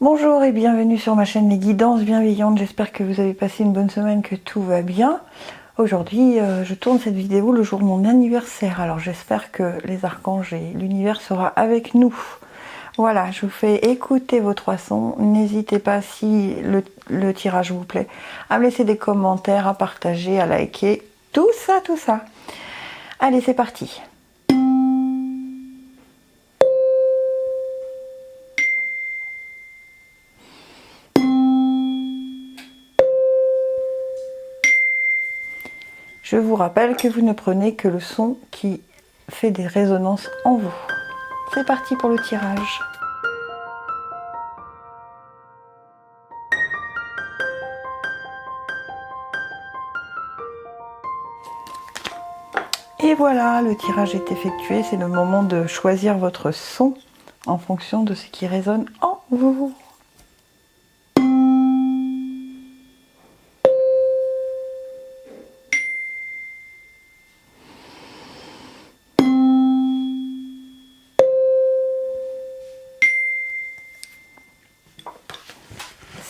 Bonjour et bienvenue sur ma chaîne Les Guidances Bienveillantes. J'espère que vous avez passé une bonne semaine, que tout va bien. Aujourd'hui, je tourne cette vidéo le jour de mon anniversaire. Alors j'espère que les archanges et l'univers sera avec nous. Voilà, je vous fais écouter vos trois sons. N'hésitez pas, si le tirage vous plaît, à me laisser des commentaires, à partager, à liker. Tout ça, tout ça. Allez, c'est parti. Je vous rappelle que vous ne prenez que le son qui fait des résonances en vous. C'est parti pour le tirage. Et voilà, le tirage est effectué. C'est le moment de choisir votre son en fonction de ce qui résonne en vous.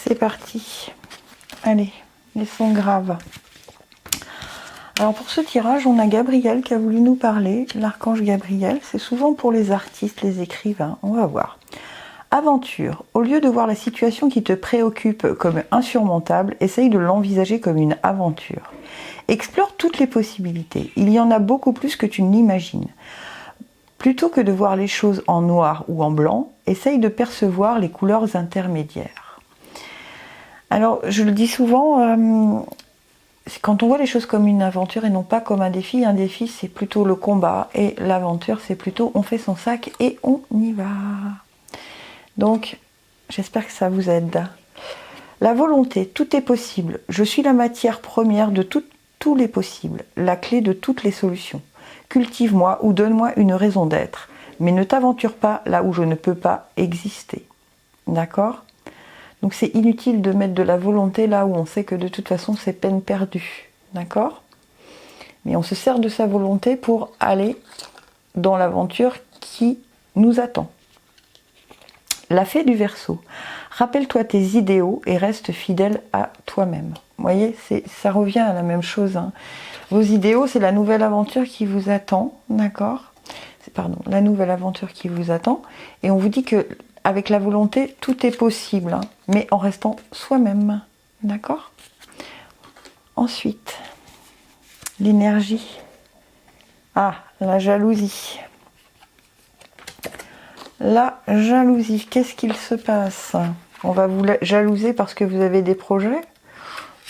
C'est parti. Allez, les sons graves. Alors pour ce tirage, on a Gabriel qui a voulu nous parler, l'archange Gabriel. C'est souvent pour les artistes, les écrivains. On va voir. Aventure. Au lieu de voir la situation qui te préoccupe comme insurmontable, essaye de l'envisager comme une aventure. Explore toutes les possibilités. Il y en a beaucoup plus que tu ne l'imagines. Plutôt que de voir les choses en noir ou en blanc, essaye de percevoir les couleurs intermédiaires. Alors, je le dis souvent, quand on voit les choses comme une aventure et non pas comme un défi c'est plutôt le combat et l'aventure c'est plutôt on fait son sac et on y va. Donc, j'espère que ça vous aide. La volonté, tout est possible. Je suis la matière première de tous les possibles, la clé de toutes les solutions. Cultive-moi ou donne-moi une raison d'être, mais ne t'aventure pas là où je ne peux pas exister. D'accord ? Donc c'est inutile de mettre de la volonté là où on sait que de toute façon c'est peine perdue. D'accord ? Mais on se sert de sa volonté pour aller dans l'aventure qui nous attend. La fée du Verseau. Rappelle-toi tes idéaux et reste fidèle à toi-même. Vous voyez, ça revient à la même chose. Hein. Vos idéaux, c'est la nouvelle aventure qui vous attend. D'accord ? Pardon, la nouvelle aventure qui vous attend. Et on vous dit que avec la volonté, tout est possible, hein, mais en restant soi-même. D'accord ? Ensuite, l'énergie. Ah, la jalousie. La jalousie, qu'est-ce qu'il se passe? On va vous jalouser parce que vous avez des projets?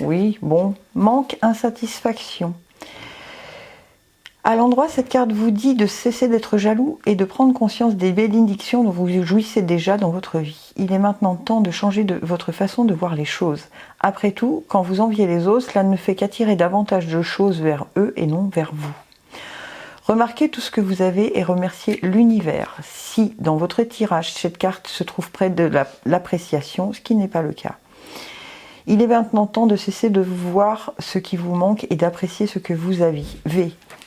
Oui, bon. Manque, insatisfaction. À l'endroit, cette carte vous dit de cesser d'être jaloux et de prendre conscience des bénédictions dont vous jouissez déjà dans votre vie. Il est maintenant temps de changer votre façon de voir les choses. Après tout, quand vous enviez les autres, cela ne fait qu'attirer davantage de choses vers eux et non vers vous. Remarquez tout ce que vous avez et remerciez l'univers. Si dans votre tirage, cette carte se trouve près de l'appréciation, ce qui n'est pas le cas. Il est maintenant temps de cesser de voir ce qui vous manque et d'apprécier ce que vous avez.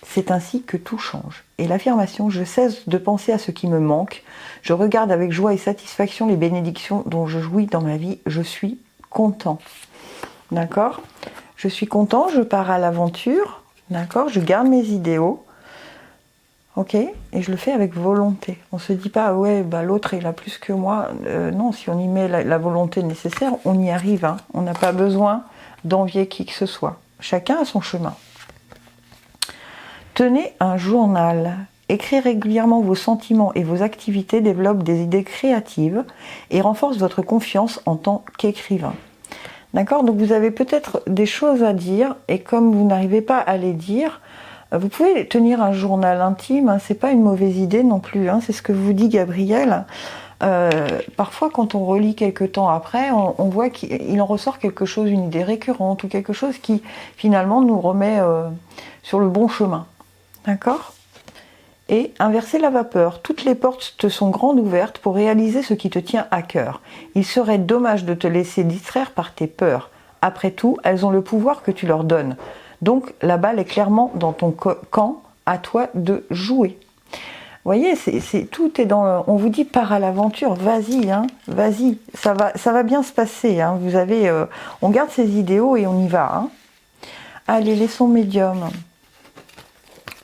C'est ainsi que tout change. Et l'affirmation « Je cesse de penser à ce qui me manque. Je regarde avec joie et satisfaction les bénédictions dont je jouis dans ma vie. Je suis content. » D'accord ? Je suis content, je pars à l'aventure. D'accord ? Je garde mes idéaux. Ok ? Et je le fais avec volonté. On ne se dit pas « Ouais, bah, l'autre il a plus que moi. » Non, si on y met la volonté nécessaire, on y arrive. Hein. On n'a pas besoin d'envier qui que ce soit. Chacun a son chemin. Tenez un journal. Écrire régulièrement vos sentiments et vos activités développe des idées créatives et renforce votre confiance en tant qu'écrivain. D'accord ? Donc vous avez peut-être des choses à dire et comme vous n'arrivez pas à les dire, vous pouvez tenir un journal intime. Hein, c'est pas une mauvaise idée non plus. Hein, c'est ce que vous dit Gabriel. Parfois, quand on relit quelques temps après, on voit qu'il en ressort quelque chose, une idée récurrente ou quelque chose qui finalement nous remet sur le bon chemin. D'accord ? Et inverser la vapeur. Toutes les portes te sont grandes ouvertes pour réaliser ce qui te tient à cœur. Il serait dommage de te laisser distraire par tes peurs. Après tout, elles ont le pouvoir que tu leur donnes. Donc, la balle est clairement dans ton camp, à toi de jouer. voyez, tout est dans le... On vous dit, pars à l'aventure, vas-y, hein, vas-y, ça va bien se passer. Hein, vous avez, on garde ses idéaux et on y va. Hein. Allez, les sons médiums.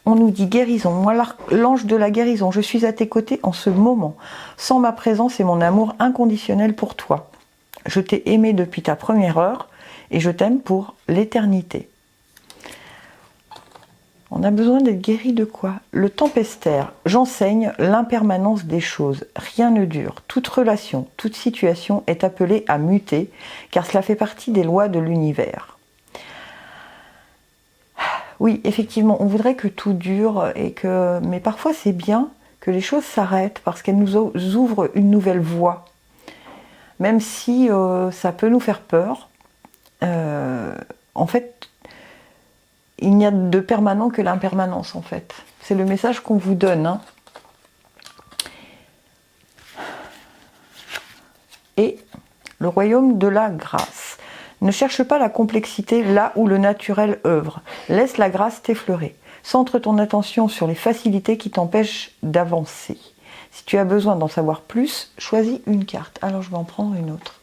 On nous dit guérison. Moi, l'ange de la guérison, je suis à tes côtés en ce moment. Sans ma présence et mon amour inconditionnel pour toi. Je t'ai aimé depuis ta première heure et je t'aime pour l'éternité. On a besoin d'être guéri de quoi? Le tempestaire. J'enseigne l'impermanence des choses. Rien ne dure. Toute relation, toute situation est appelée à muter, car cela fait partie des lois de l'univers. Oui, effectivement, on voudrait que tout dure, mais parfois c'est bien que les choses s'arrêtent, parce qu'elles nous ouvrent une nouvelle voie. Même si ça peut nous faire peur, en fait, il n'y a de permanent que l'impermanence, en fait. C'est le message qu'on vous donne. Hein. Et le royaume de la grâce. Ne cherche pas la complexité là où le naturel œuvre. Laisse la grâce t'effleurer. Centre ton attention sur les facilités qui t'empêchent d'avancer. Si tu as besoin d'en savoir plus, choisis une carte. Alors je vais en prendre une autre.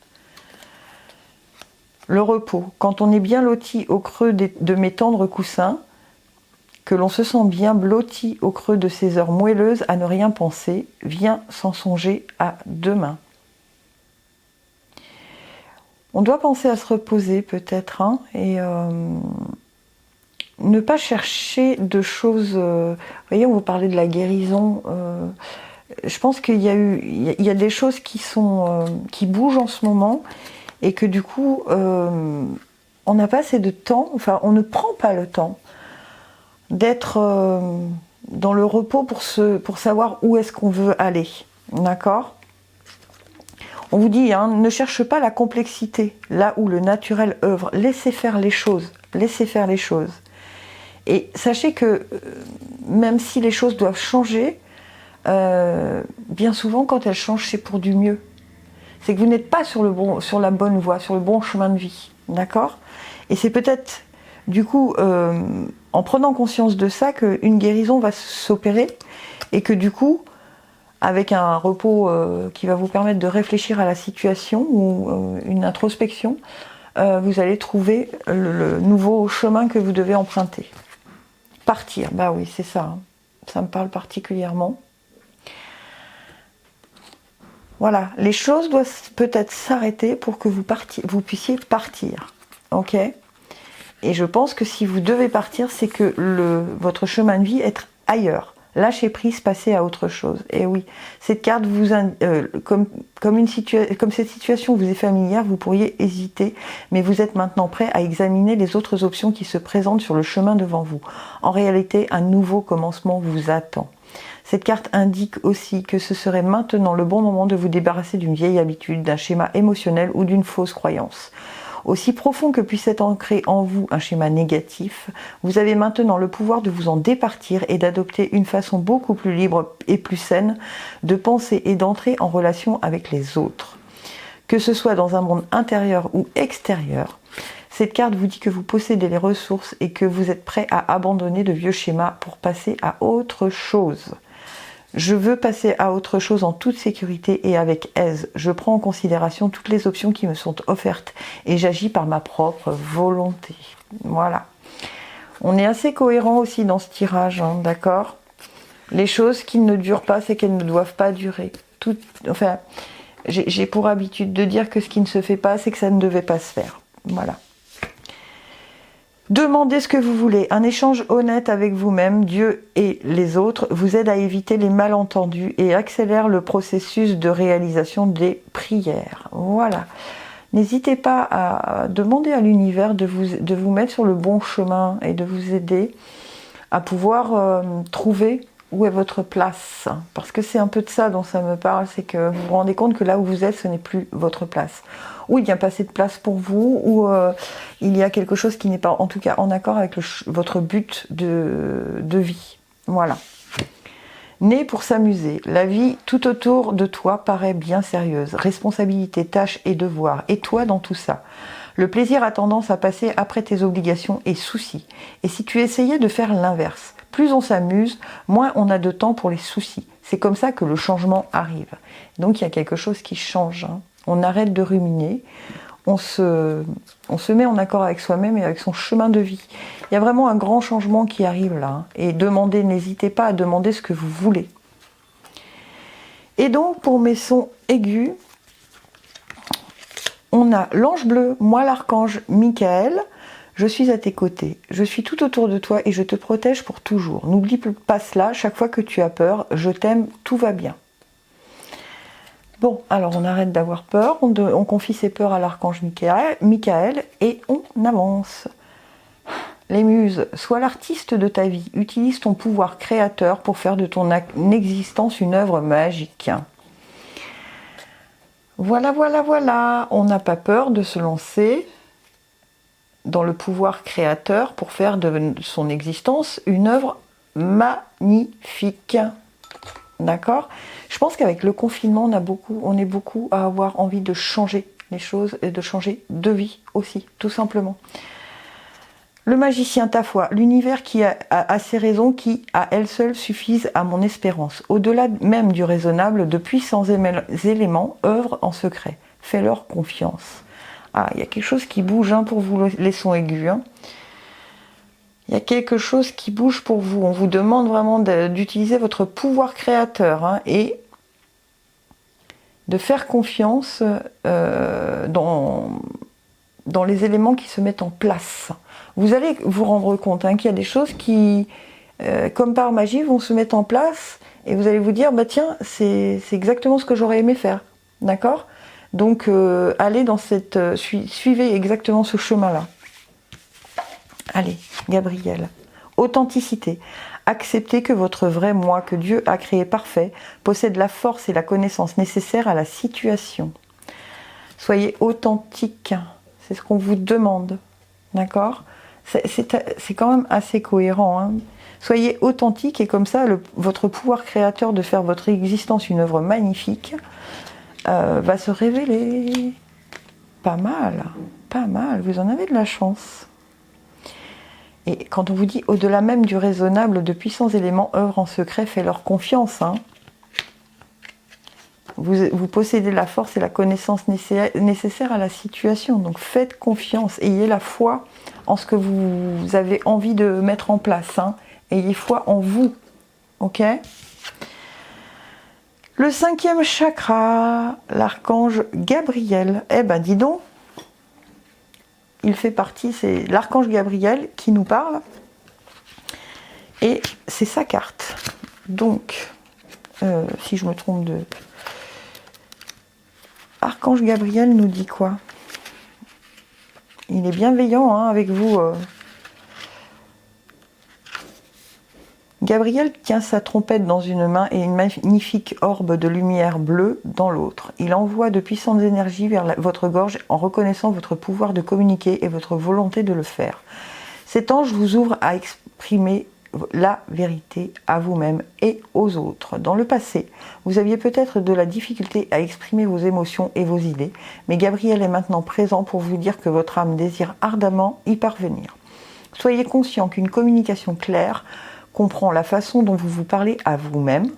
Le repos. Quand on est bien loti au creux de mes tendres coussins, que l'on se sent bien blotti au creux de ces heures moelleuses à ne rien penser, viens sans songer à demain. On doit penser à se reposer peut-être, hein, et ne pas chercher de choses... vous voyez, on vous parlait de la guérison. Je pense qu'il y a des choses qui bougent en ce moment, et que du coup, on n'a pas assez de temps, enfin, on ne prend pas le temps d'être dans le repos pour savoir où est-ce qu'on veut aller. D'accord ? On vous dit, hein, ne cherche pas la complexité, là où le naturel œuvre. Laissez faire les choses. Laissez faire les choses. Et sachez que, même si les choses doivent changer, bien souvent, quand elles changent, c'est pour du mieux. C'est que vous n'êtes pas sur la bonne voie, sur le bon chemin de vie, d'accord? Et c'est peut-être, du coup, en prenant conscience de ça, qu'une guérison va s'opérer, et que du coup, avec un repos qui va vous permettre de réfléchir à la situation, ou une introspection, vous allez trouver le nouveau chemin que vous devez emprunter. Partir, bah oui, c'est ça, hein. Ça me parle particulièrement. Voilà, les choses doivent peut-être s'arrêter pour que vous puissiez partir, ok? Et je pense que si vous devez partir, c'est que votre chemin de vie est ailleurs. Lâchez prise, passez à autre chose. Et oui, cette carte vous comme cette situation vous est familière, vous pourriez hésiter, mais vous êtes maintenant prêt à examiner les autres options qui se présentent sur le chemin devant vous. En réalité, un nouveau commencement vous attend. Cette carte indique aussi que ce serait maintenant le bon moment de vous débarrasser d'une vieille habitude, d'un schéma émotionnel ou d'une fausse croyance. Aussi profond que puisse être ancré en vous un schéma négatif, vous avez maintenant le pouvoir de vous en départir et d'adopter une façon beaucoup plus libre et plus saine de penser et d'entrer en relation avec les autres. Que ce soit dans un monde intérieur ou extérieur, cette carte vous dit que vous possédez les ressources et que vous êtes prêt à abandonner de vieux schémas pour passer à autre chose. Je veux passer à autre chose en toute sécurité et avec aise. Je prends en considération toutes les options qui me sont offertes et j'agis par ma propre volonté. Voilà. On est assez cohérent aussi dans ce tirage, hein, d'accord ? Les choses qui ne durent pas, c'est qu'elles ne doivent pas durer. Enfin, j'ai pour habitude de dire que ce qui ne se fait pas, c'est que ça ne devait pas se faire. Voilà. Demandez ce que vous voulez. Un échange honnête avec vous-même, Dieu et les autres vous aide à éviter les malentendus et accélère le processus de réalisation des prières. Voilà. N'hésitez pas à demander à l'univers de vous mettre sur le bon chemin et de vous aider à pouvoir trouver où est votre place. Parce que c'est un peu de ça dont ça me parle, c'est que vous vous rendez compte que là où vous êtes, ce n'est plus votre place. Ou il n'y a pas assez de place pour vous, ou il y a quelque chose qui n'est pas, en tout cas, en accord avec votre but de vie. Voilà. Né pour s'amuser, la vie tout autour de toi paraît bien sérieuse. Responsabilité, tâches et devoirs. Et toi dans tout ça. Le plaisir a tendance à passer après tes obligations et soucis. Et si tu essayais de faire l'inverse, plus on s'amuse, moins on a de temps pour les soucis. C'est comme ça que le changement arrive. Donc il y a quelque chose qui change. Hein. On arrête de ruminer, on se met en accord avec soi-même et avec son chemin de vie. Il y a vraiment un grand changement qui arrive là. Hein. Et n'hésitez pas à demander ce que vous voulez. Et donc pour mes sons aigus, on a l'ange bleu, moi l'archange Michael, je suis à tes côtés, je suis tout autour de toi et je te protège pour toujours. N'oublie pas cela, chaque fois que tu as peur, je t'aime, tout va bien. Bon, alors on arrête d'avoir peur, on confie ses peurs à l'archange Michael et on avance. Les muses, sois l'artiste de ta vie, utilise ton pouvoir créateur pour faire de ton existence une œuvre magique. Voilà, voilà, voilà, on n'a pas peur de se lancer dans le pouvoir créateur pour faire de son existence une œuvre magnifique. D'accord ? Je pense qu'avec le confinement, on est beaucoup à avoir envie de changer les choses et de changer de vie aussi, tout simplement. Le magicien, ta foi, l'univers qui a ses raisons qui, à elles seules, suffisent à mon espérance. Au-delà même du raisonnable, de puissants éléments œuvrent en secret. Fais-leur confiance. Ah, il y a quelque chose qui bouge hein, pour vous, les sons aigus. Hein. Il y a quelque chose qui bouge pour vous. On vous demande vraiment d'utiliser votre pouvoir créateur hein, et de faire confiance dans les éléments qui se mettent en place. Vous allez vous rendre compte hein, qu'il y a des choses qui, comme par magie, vont se mettre en place et vous allez vous dire, bah tiens, c'est exactement ce que j'aurais aimé faire. D'accord ? Donc, allez dans suivez exactement ce chemin-là. Allez, Gabriel. Authenticité. Acceptez que votre vrai moi, que Dieu a créé parfait, possède la force et la connaissance nécessaires à la situation. Soyez authentique. C'est ce qu'on vous demande. D'accord ? C'est quand même assez cohérent. Hein. Soyez authentique et comme ça, votre pouvoir créateur de faire votre existence une œuvre magnifique va se révéler. Pas mal, pas mal. Vous en avez de la chance. Et quand on vous dit au-delà même du raisonnable, de puissants éléments œuvrent en secret, faites leur confiance. Hein. Vous possédez la force et la connaissance nécessaires à la situation. Donc faites confiance, ayez la foi en ce que vous avez envie de mettre en place. Hein. Ayez foi en vous. Ok ? Le 5e chakra, l'archange Gabriel. Eh ben dis donc, il fait partie, c'est l'archange Gabriel qui nous parle. Et c'est sa carte. Donc, si je me trompe de... Archange Gabriel nous dit quoi? Il est bienveillant hein, avec vous. Gabriel tient sa trompette dans une main et une magnifique orbe de lumière bleue dans l'autre. Il envoie de puissantes énergies vers votre gorge en reconnaissant votre pouvoir de communiquer et votre volonté de le faire. Cet ange vous ouvre à exprimer la vérité à vous-même et aux autres. Dans le passé, vous aviez peut-être de la difficulté à exprimer vos émotions et vos idées, mais Gabriel est maintenant présent pour vous dire que votre âme désire ardemment y parvenir. Soyez conscient qu'une communication claire comprend la façon dont vous vous parlez à vous-même,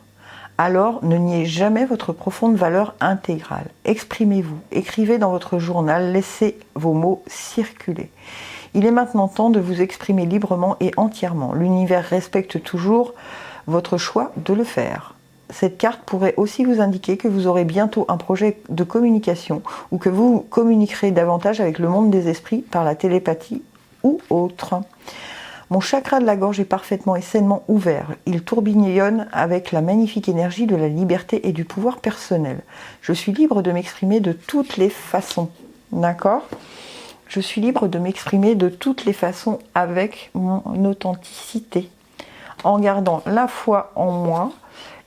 alors ne niez jamais votre profonde valeur intégrale. Exprimez-vous, écrivez dans votre journal, laissez vos mots circuler. Il est maintenant temps de vous exprimer librement et entièrement. L'univers respecte toujours votre choix de le faire. Cette carte pourrait aussi vous indiquer que vous aurez bientôt un projet de communication ou que vous communiquerez davantage avec le monde des esprits par la télépathie ou autre. Mon chakra de la gorge est parfaitement et sainement ouvert. Il tourbillonne avec la magnifique énergie de la liberté et du pouvoir personnel. Je suis libre de m'exprimer de toutes les façons. D'accord ? Je suis libre de m'exprimer de toutes les façons avec mon authenticité, en gardant la foi en moi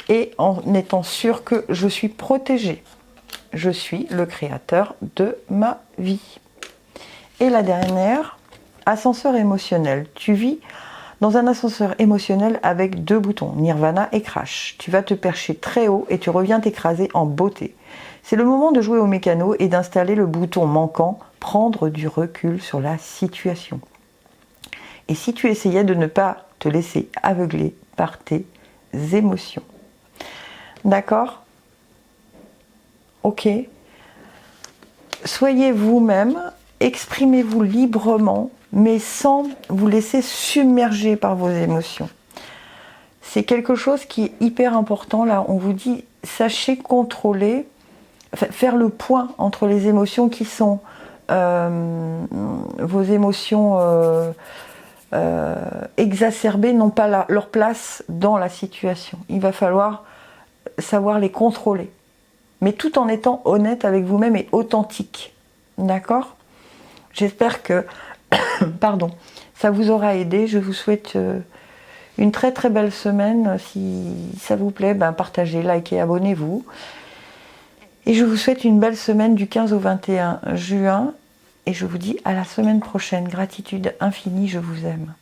et en étant sûr que je suis protégée. Je suis le créateur de ma vie. Et la dernière, ascenseur émotionnel. Tu vis dans un ascenseur émotionnel avec 2 boutons, Nirvana et Crash. Tu vas te percher très haut et tu reviens t'écraser en beauté. C'est le moment de jouer au mécano et d'installer le bouton manquant, prendre du recul sur la situation. Et si tu essayais de ne pas te laisser aveugler par tes émotions. D'accord? Ok. Soyez vous-même, exprimez-vous librement, mais sans vous laisser submerger par vos émotions. C'est quelque chose qui est hyper important. Là, on vous dit, sachez contrôler, faire le point entre les émotions qui sont vos émotions exacerbées, n'ont pas leur place dans la situation. Il va falloir savoir les contrôler, mais tout en étant honnête avec vous-même et authentique. D'accord? J'espère que pardon, ça vous aura aidé. Je vous souhaite une très très belle semaine. Si ça vous plaît, partagez, likez, abonnez-vous. Et je vous souhaite une belle semaine du 15 au 21 juin. Et je vous dis à la semaine prochaine. Gratitude infinie, je vous aime.